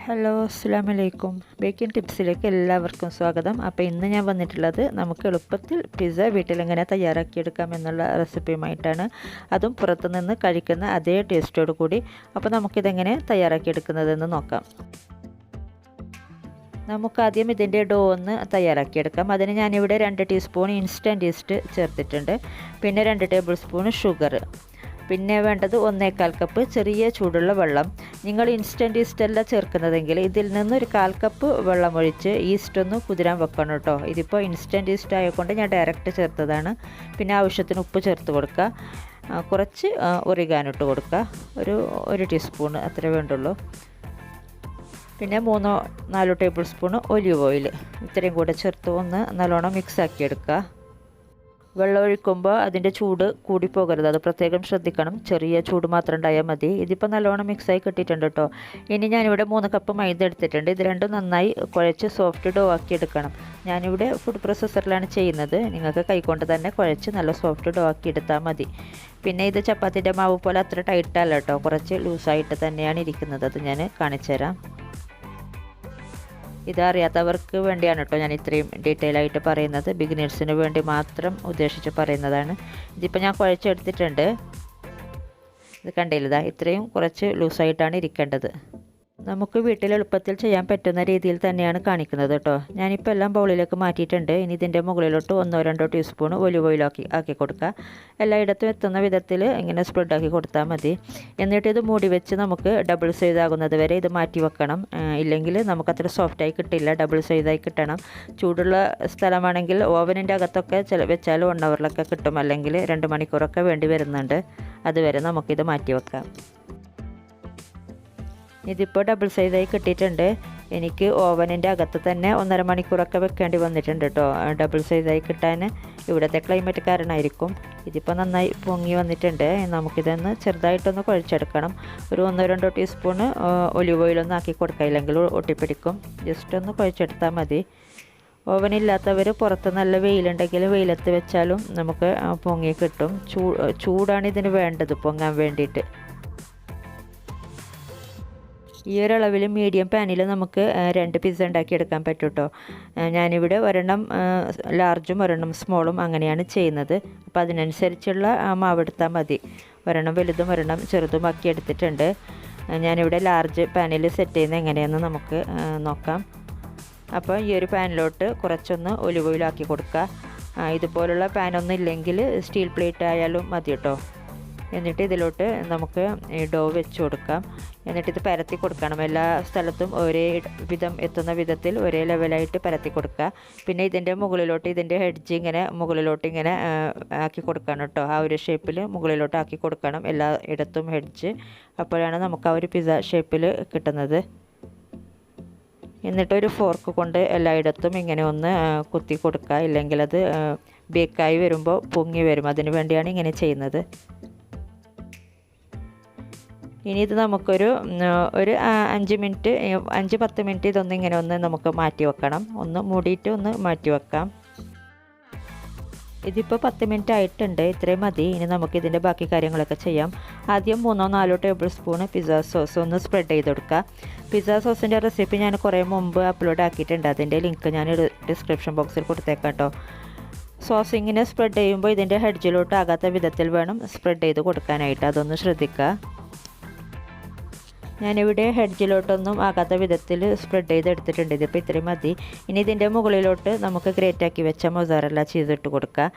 Hello അസ്സലാമു അലൈക്കും. Baking ടിപ്സിലേക്ക് എല്ലാവർക്കും സ്വാഗതം. അപ്പോൾ ഇന്ന് ഞാൻ വന്നിട്ടുള്ളത് നമുക്ക് എളുപ്പത്തിൽ പിസ്സ വീട്ടിലെങ്ങനെ തയ്യാറാക്കിയെടുക്കാം എന്നുള്ള റെസിപ്പിയുമായിട്ടാണ്. അതും പുറത്തുനിന്ന് കഴിക്കുന്ന അതേ ടേസ്റ്റോട് കൂടി. അപ്പോൾ നമുക്കിതെങ്ങനെ തയ്യാറാക്കിയെടുക്കുന്നതെന്ന് നോക്കാം. നമുക്കാദ്യം ഇതിൻ്റെ ഡോ ഒന്ന് തയ്യാറാക്കിയെടുക്കാം. അതിന് ഞാനിവിടെ 2 ടീസ്പൂൺ ഇൻസ്റ്റൻറ്റ് ഈസ്റ്റ് ചേർത്തിട്ടുണ്ട്. പിന്നെ 2 ടേബിൾ സ്പൂൺ ഷുഗർ. പിന്നെ വേണ്ടത് 1/4 കപ്പ് ചെറിയ ചൂടുള്ള വെള്ളം. നിങ്ങൾ ഇൻസ്റ്റൻറ്റ് ഈസ്റ്റല്ല ചേർക്കുന്നതെങ്കിൽ ഇതിൽ നിന്ന് ഒരു 1/4 കപ്പ് വെള്ളം ഒഴിച്ച് ഈസ്റ്റ് ഒന്ന് കുതിരാൻ വെക്കണം കേട്ടോ. ഇതിപ്പോൾ ഇൻസ്റ്റൻറ്റ് ഈസ്റ്റ് ആയതുകൊണ്ട് ഞാൻ ഡയറക്റ്റ് ചേർത്തതാണ്. പിന്നെ ആവശ്യത്തിന് ഉപ്പ് ചേർത്ത് കൊടുക്കുക. കുറച്ച് ഒറിഗാനോ ഇട്ട് കൊടുക്കുക. ഒരു ടീസ്പൂൺ അത്രേ വേണ്ടുള്ളൂ. പിന്നെ 3-4 ടേബിൾ സ്പൂൺ ഒലിവ് ഓയിൽ ഇത്രയും കൂടെ ചേർത്ത് ഒന്ന് നല്ലോണം മിക്സാക്കി എടുക്കുക. വെള്ളം ഒഴിക്കുമ്പോൾ അതിൻ്റെ ചൂട് കൂടിപ്പോകരുത്, അത് പ്രത്യേകം ശ്രദ്ധിക്കണം. ചെറിയ ചൂട് മാത്രം ഉണ്ടായാൽ മതി. ഇതിപ്പോൾ നല്ലോണം മിക്സായി കിട്ടിയിട്ടുണ്ട് കേട്ടോ. ഇനി ഞാനിവിടെ 3 കപ്പ് മൈദ എടുത്തിട്ടുണ്ട്. ഇത് രണ്ടും നന്നായി കുഴച്ച് സോഫ്റ്റ് ഡോ ആക്കി എടുക്കണം. ഞാനിവിടെ ഫുഡ് പ്രോസസ്സറിലാണ് ചെയ്യുന്നത്. നിങ്ങൾക്ക് കൈകൊണ്ട് തന്നെ കുഴച്ച് നല്ല സോഫ്റ്റ് ഡോ ആക്കി എടുത്താൽ മതി. പിന്നെ ഇത് ചപ്പാത്തിൻ്റെ മാവ് പോലെ അത്ര ടൈറ്റല്ല കേട്ടോ, കുറച്ച് ലൂസായിട്ട് തന്നെയാണ് ഇരിക്കുന്നത്. അത് ഞാൻ കാണിച്ചു തരാം. ഇതറിയാത്തവർക്ക് വേണ്ടിയാണ് കേട്ടോ ഞാൻ ഇത്രയും ഡീറ്റെയിൽ ആയിട്ട് പറയുന്നത്. ബിഗിനേഴ്സിന് വേണ്ടി മാത്രം ഉദ്ദേശിച്ച് പറയുന്നതാണ്. ഇതിപ്പോൾ ഞാൻ കുഴച്ചെടുത്തിട്ടുണ്ട്. ഇത് കണ്ടില്ല, ഇത്രയും കുറച്ച് ലൂസായിട്ടാണ് ഇരിക്കേണ്ടത്. നമുക്ക് വീട്ടിൽ എളുപ്പത്തിൽ ചെയ്യാൻ പറ്റുന്ന രീതിയിൽ തന്നെയാണ് കാണിക്കുന്നത് കേട്ടോ. ഞാനിപ്പോൾ എല്ലാം ബൗളിലേക്ക് മാറ്റിയിട്ടുണ്ട്. ഇനി ഇതിൻ്റെ മുകളിലോട്ട് 1-2 ടീസ്പൂൺ ഒലിവ് ഓയിൽ ആക്കി കൊടുക്കുക. എല്ലായിടത്തും എത്തുന്ന വിധത്തിൽ ഇങ്ങനെ സ്പ്രെഡാക്കി കൊടുത്താൽ മതി. എന്നിട്ട് ഇത് മൂടി വെച്ച് നമുക്ക് ഡബിൾ സൈസ് ആകുന്നത് വരെ ഇത് മാറ്റി വെക്കണം. ഇല്ലെങ്കിൽ നമുക്കത്ര സോഫ്റ്റായി കിട്ടില്ല, ഡബിൾ സൈസായി കിട്ടണം. ചൂടുള്ള സ്ഥലമാണെങ്കിൽ ഓവനിൻ്റെ അകത്തൊക്കെ വെച്ചാൽ 1 ഹവറിലൊക്കെ കിട്ടും, അല്ലെങ്കിൽ 2 മണിക്കൂറൊക്കെ വേണ്ടി വരുന്നുണ്ട്. അതുവരെ നമുക്കിത് മാറ്റി വെക്കാം. ഇതിപ്പോൾ ഡബിൾ സൈസായി കിട്ടിയിട്ടുണ്ട്. എനിക്ക് ഓവനിൻ്റെ അകത്ത് തന്നെ 1.5 മണിക്കൂറൊക്കെ വെക്കേണ്ടി വന്നിട്ടുണ്ട് കേട്ടോ ഡബിൾ സൈസായി കിട്ടാൻ. ഇവിടുത്തെ ക്ലൈമറ്റ് കാരണമായിരിക്കും. ഇതിപ്പോൾ നന്നായി പൊങ്ങി വന്നിട്ടുണ്ട്. നമുക്കിതൊന്ന് ചെറുതായിട്ടൊന്ന് കുഴച്ചെടുക്കണം. ഒരു 1-2 ടീസ്പൂൺ ഒലിവ് ഓയിലൊന്നും ആക്കി കൊടുക്കുക, ഇല്ലെങ്കിൽ ഒട്ടിപ്പിടിക്കും. ജസ്റ്റ് ഒന്ന് കുഴച്ചെടുത്താൽ മതി. ഓവനില്ലാത്തവർ പുറത്ത് നല്ല വെയിലുണ്ടെങ്കിൽ വെയിലത്ത് വെച്ചാലും നമുക്ക് പൊങ്ങി കിട്ടും. ചൂടാണ് ഇതിന് വേണ്ടത് പൊങ്ങാൻ വേണ്ടിയിട്ട്. ഈ ഒരളവിൽ മീഡിയം പാനിൽ നമുക്ക് 2 പിസ്സ ഉണ്ടാക്കിയെടുക്കാൻ പറ്റും കേട്ടോ. ഞാനിവിടെ ഒരെണ്ണം ലാർജും ഒരെണ്ണം സ്മോളും അങ്ങനെയാണ് ചെയ്യുന്നത്. അപ്പോൾ അതിനനുസരിച്ചുള്ള മാവെടുത്താൽ മതി. ഒരെണ്ണം വലുതും ഒരെണ്ണം ചെറുതും ആക്കി എടുത്തിട്ടുണ്ട്. ഞാനിവിടെ ലാർജ് പാനിൽ സെറ്റ് ചെയ്യുന്നത് എങ്ങനെയാണെന്ന് നമുക്ക് നോക്കാം. അപ്പോൾ ഈ ഒരു പാനിലോട്ട് കുറച്ചൊന്ന് ഒലിവ് ഓയിൽ ആക്കി കൊടുക്കുക. ഇതുപോലുള്ള പാനൊന്നും ഇല്ലെങ്കിൽ സ്റ്റീൽ പ്ലേറ്റ് ആയാലും മതി കേട്ടോ. എന്നിട്ട് ഇതിലോട്ട് നമുക്ക് ഈ ഡോ വെച്ച് കൊടുക്കാം. എന്നിട്ട് ഇത് പരത്തി കൊടുക്കണം. എല്ലാ സ്ഥലത്തും ഒരേ വിധം എത്തുന്ന വിധത്തിൽ ഒരേ ലെവലായിട്ട് പരത്തി കൊടുക്കുക. പിന്നെ ഇതിൻ്റെ മുകളിലോട്ട് ഇതിൻ്റെ ഹെഡ്ജ് ഇങ്ങനെ മുകളിലോട്ട് ഇങ്ങനെ ആക്കി കൊടുക്കണം കേട്ടോ. ആ ഒരു ഷേപ്പിൽ മുകളിലോട്ട് ആക്കി കൊടുക്കണം എല്ലാ ഇടത്തും ഹെഡ്ജ്. അപ്പോഴാണ് നമുക്ക് ആ ഒരു പിസ്സ ഷേപ്പിൽ കിട്ടുന്നത്. എന്നിട്ട് ഒരു ഫോർക്ക് കൊണ്ട് എല്ലായിടത്തും ഇങ്ങനെ ഒന്ന് കുത്തി കൊടുക്കുക, ഇല്ലെങ്കിൽ അത് ബേക്കായി വരുമ്പോൾ പൊങ്ങി വരും. അതിന് വേണ്ടിയാണ് ഇങ്ങനെ ചെയ്യുന്നത്. ഇനി ഇത് നമുക്കൊരു 5-10 മിനിറ്റ് ഇതൊന്ന് ഇങ്ങനെ ഒന്ന് നമുക്ക് മാറ്റി വെക്കണം. ഒന്ന് മൂടിയിട്ട് ഒന്ന് മാറ്റി വെക്കാം. ഇതിപ്പോൾ 10 മിനിറ്റ് ആയിട്ടുണ്ട്. ഇത്രയും മതി. ഇനി നമുക്കിതിൻ്റെ ബാക്കി കാര്യങ്ങളൊക്കെ ചെയ്യാം. ആദ്യം 3-4 ടേബിൾ സ്പൂൺ പിസ്സ സോസ് ഒന്ന് സ്പ്രെഡ് ചെയ്ത് കൊടുക്കുക. പിസ്സ സോസിൻ്റെ റെസിപ്പി ഞാൻ കുറേ മുമ്പ് അപ്ലോഡ് ആക്കിയിട്ടുണ്ട്. അതിൻ്റെ ലിങ്ക് ഞാൻ ഡിസ്ക്രിപ്ഷൻ ബോക്സിൽ കൊടുത്തേക്കാം കേട്ടോ. സോസ് ഇങ്ങനെ സ്പ്രെഡ് ചെയ്യുമ്പോൾ ഇതിൻ്റെ ഹെഡ്ജിലോട്ട് ആകാത്ത വിധത്തിൽ വേണം സ്പ്രെഡ് ചെയ്ത് കൊടുക്കാനായിട്ട്. അതൊന്ന് ശ്രദ്ധിക്കുക. ഞാനിവിടെ ഹെഡ്ജിലോട്ടൊന്നും ആകാത്ത വിധത്തിൽ സ്പ്രെഡ് ചെയ്തെടുത്തിട്ടുണ്ട്. ഇതിപ്പോൾ ഇത്രയും മതി. ഇനി ഇതിൻ്റെ മുകളിലോട്ട് നമുക്ക് ഗ്രേറ്റാക്കി വെച്ച മൊസറല്ല ചീസ് ഇട്ട് കൊടുക്കുക.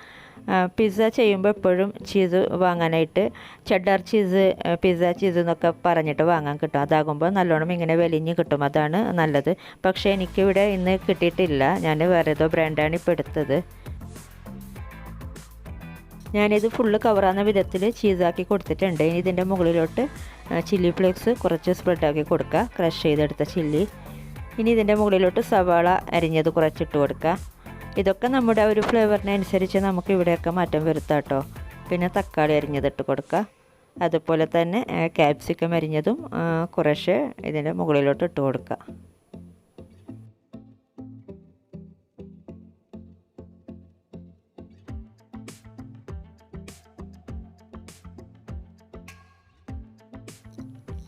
പിസ്സ ചെയ്യുമ്പോൾ എപ്പോഴും ചീസ് വാങ്ങാനായിട്ട് ചെഡർ ചീസ്, പിസ്സ ചീസ് എന്നൊക്കെ പറഞ്ഞിട്ട് വാങ്ങാൻ കിട്ടും. അതാകുമ്പോൾ നല്ലോണം ഇങ്ങനെ വലിഞ്ഞ് കിട്ടും. അതാണ് നല്ലത്. പക്ഷേ എനിക്കിവിടെ ഇന്ന് കിട്ടിയിട്ടില്ല. ഞാൻ വേറെ ഏതോ ബ്രാൻഡാണ് ഇപ്പോൾ എടുത്തത്. ഞാനിത് ഫുള്ള് കവറാകുന്ന വിധത്തിൽ ചീസാക്കി കൊടുത്തിട്ടുണ്ട്. ഇനി ഇതിൻ്റെ മുകളിലോട്ട് ചില്ലി ഫ്ലേക്സ് കുറച്ച് സ്പ്രെഡാക്കി കൊടുക്കുക, ക്രഷ് ചെയ്തെടുത്ത ചില്ലി. ഇനി ഇതിൻ്റെ മുകളിലോട്ട് സവാള അരിഞ്ഞത് കുറച്ചിട്ട് കൊടുക്കുക. ഇതൊക്കെ നമ്മുടെ ഒരു ഫ്ലേവറിനനുസരിച്ച് നമുക്ക് ഇവിടെയൊക്കെ മാറ്റം വരുത്താം കേട്ടോ. പിന്നെ തക്കാളി അരിഞ്ഞതിട്ട് കൊടുക്കുക. അതുപോലെ തന്നെ ക്യാപ്സിക്കം അരിഞ്ഞതും കുറേശ്ശെ ഇതിൻ്റെ മുകളിലോട്ട് ഇട്ട് കൊടുക്കുക.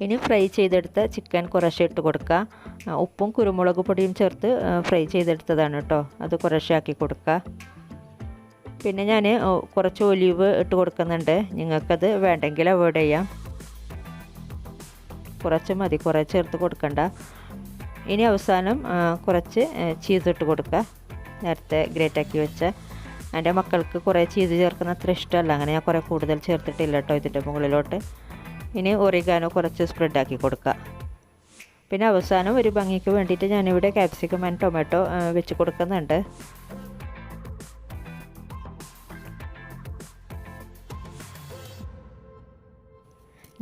ഇനി ഫ്രൈ ചെയ്തെടുത്ത ചിക്കൻ കുറച്ച് ഇട്ട് കൊടുക്കുക. ഉപ്പും കുരുമുളക് പൊടിയും ചേർത്ത് ഫ്രൈ ചെയ്തെടുത്തതാണ് കേട്ടോ. അത് കുറേശ്ശെ ആക്കി കൊടുക്കുക. പിന്നെ ഞാൻ കുറച്ച് ഒലിവ് ഇട്ട് കൊടുക്കുന്നുണ്ട്. നിങ്ങൾക്കത് വേണ്ടെങ്കിൽ അവോയ്ഡ് ചെയ്യാം. കുറച്ച് മതി, കുറേ ചേർത്ത് കൊടുക്കണ്ട. ഇനി അവസാനം കുറച്ച് ചീസ് ഇട്ട് കൊടുക്കുക. നേരത്തെ ഗ്രേറ്റാക്കി വെച്ച. എൻ്റെ മക്കൾക്ക് കുറേ ചീസ് ചേർക്കുന്ന അത്ര ഇഷ്ടമല്ല, അങ്ങനെ ഞാൻ കുറേ കൂടുതൽ ചേർത്തിട്ടില്ല കേട്ടോ ഇതിൻ്റെ മുകളിലോട്ട്. ഇനി ഒറിഗാനോ കുറച്ച് സ്പ്രെഡാക്കി കൊടുക്കുക. പിന്നെ അവസാനം ഒരു ഭംഗിക്ക് വേണ്ടിയിട്ട് ഞാനിവിടെ ക്യാപ്സിക്കം ആൻഡ് ടൊമാറ്റോ വെച്ച് കൊടുക്കുന്നുണ്ട്.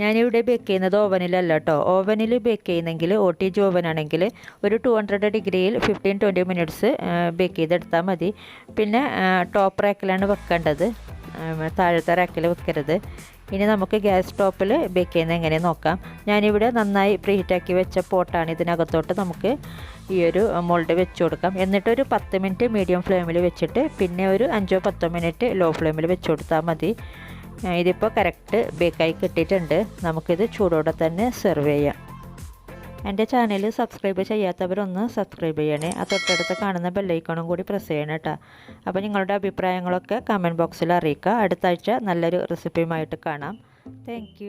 ഞാനിവിടെ ബേക്ക് ചെയ്യുന്നത് ഓവനിലല്ല കേട്ടോ. ഓവനിൽ ബേക്ക് ചെയ്യുന്നെങ്കിൽ OTG ഓവനാണെങ്കിൽ ഒരു 200 ഡിഗ്രിയിൽ 15-20 മിനിറ്റ്സ് ബേക്ക് ചെയ്തെടുത്താൽ മതി. പിന്നെ ടോപ്പ് റാക്കിലാണ് വെക്കേണ്ടത്, താഴത്തെ റാക്കിൽ വെക്കരുത്. ഇനി നമുക്ക് ഗ്യാസ് സ്റ്റോപ്പിൽ ബേക്ക് ചെയ്യുന്നത് എങ്ങനെ നോക്കാം. ഞാനിവിടെ നന്നായി പ്രീഹീറ്റാക്കി വെച്ച പോട്ടാണ്. ഇതിനകത്തോട്ട് നമുക്ക് ഈ ഒരു മോൾഡ് വെച്ച് കൊടുക്കാം. എന്നിട്ടൊരു 10 മിനിറ്റ് മീഡിയം ഫ്ലെയിമിൽ വെച്ചിട്ട് പിന്നെ ഒരു 5-10 മിനിറ്റ് ലോ ഫ്ലെയിമിൽ വെച്ച് കൊടുത്താൽ മതി. ഇതിപ്പോൾ കറക്റ്റ് ബേക്കായി കിട്ടിയിട്ടുണ്ട്. നമുക്കിത് ചൂടോടെ തന്നെ സെർവ് ചെയ്യാം. എൻ്റെ ചാനൽ സബ്സ്ക്രൈബ് ചെയ്യാത്തവരൊന്ന് സബ്സ്ക്രൈബ് ചെയ്യണേ. ആ തൊട്ടടുത്ത് കാണുന്ന ബെല്ലൈക്കണും കൂടി പ്രസ് ചെയ്യണം കേട്ടോ. അപ്പോൾ നിങ്ങളുടെ അഭിപ്രായങ്ങളൊക്കെ കമൻറ്റ് ബോക്സിൽ അറിയിക്കുക. അടുത്ത ആഴ്ച നല്ലൊരു റെസിപ്പിയുമായിട്ട് കാണാം. താങ്ക്